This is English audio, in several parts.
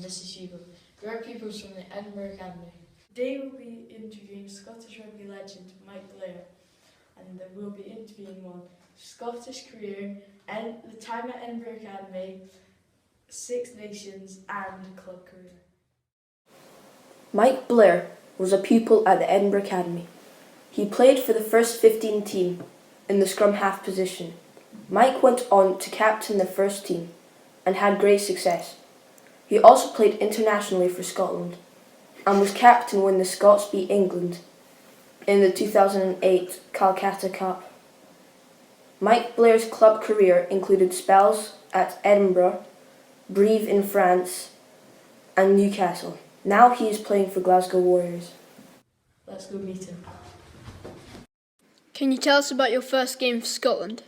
Mrs. Hugo. They are pupils from the Edinburgh Academy. They will be interviewing Scottish rugby legend Mike Blair, and they will be interviewing on Scottish career, and the time at Edinburgh Academy, Six Nations and club career. Mike Blair was a pupil at the Edinburgh Academy. He played for the first 15 team in the scrum half position. Mike went on to captain the first team and had great success. He also played internationally for Scotland and was captain when the Scots beat England in the 2008 Calcutta Cup. Mike Blair's club career included spells at Edinburgh, Brive in France and Newcastle. Now he is playing for Glasgow Warriors. Let's go meet him. Can you tell us about your first game for Scotland?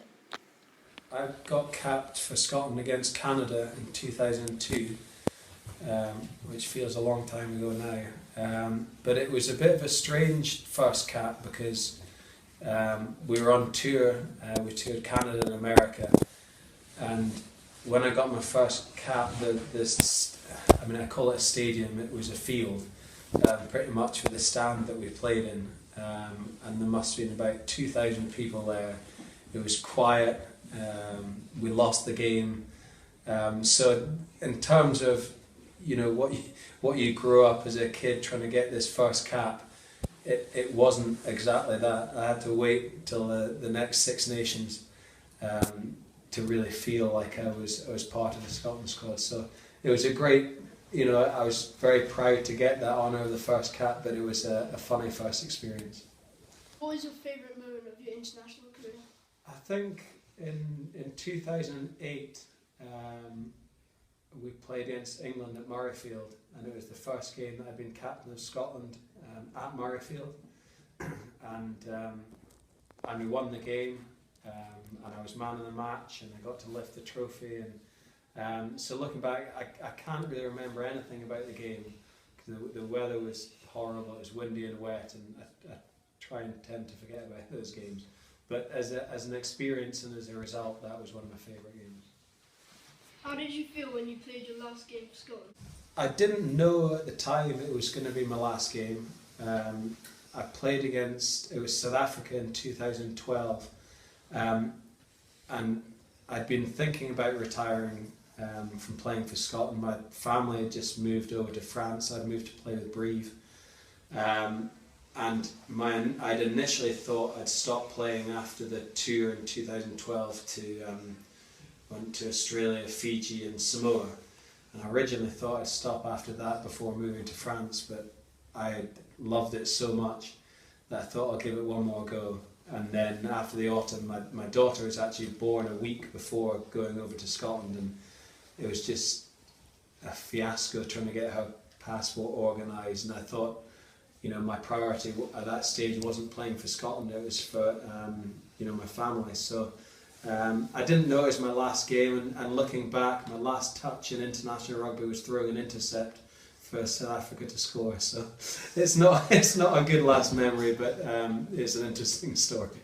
I got capped for Scotland against Canada in 2002, which feels a long time ago now. But it was a bit of a strange first cap because we were on tour, we toured Canada and America, and when I got my first cap, I call it a stadium, it was a field, pretty much with the stand that we played in, and there must have been about 2,000 people there. It was quiet, we lost the game, so in terms of what you grew up as a kid trying to get this first cap, it wasn't exactly that. I had to wait till the next Six Nations to really feel like I was part of the Scotland squad. So it was a great, I was very proud to get that honour of the first cap, but it was a funny first experience. What was your favourite moment of your international career? I think in 2008 we played against England at Murrayfield, and it was the first game that I'd been captain of Scotland at Murrayfield, and we won the game, and I was man of the match, and I got to lift the trophy, and so looking back, I can't really remember anything about the game because the weather was horrible. It was windy and wet, and I try and tend to forget about those games. But as an experience and as a result, that was one of my favourite games. How did you feel when you played your last game for Scotland? I didn't know at the time it was going to be my last game. I played against, it was South Africa in 2012, and I'd been thinking about retiring from playing for Scotland. My family had just moved over to France. I'd moved to play with Brive. And I'd initially thought I'd stop playing after the tour in 2012 went to Australia, Fiji and Samoa. And I originally thought I'd stop after that before moving to France, but I loved it so much that I thought I'll give it one more go. And then after the autumn, my daughter was actually born a week before going over to Scotland, and it was just a fiasco trying to get her passport organised, and I thought, my priority at that stage wasn't playing for Scotland, it was for my family. So I didn't know it was my last game, and looking back, my last touch in international rugby was throwing an intercept for South Africa to score. So it's not a good last memory, but it's an interesting story.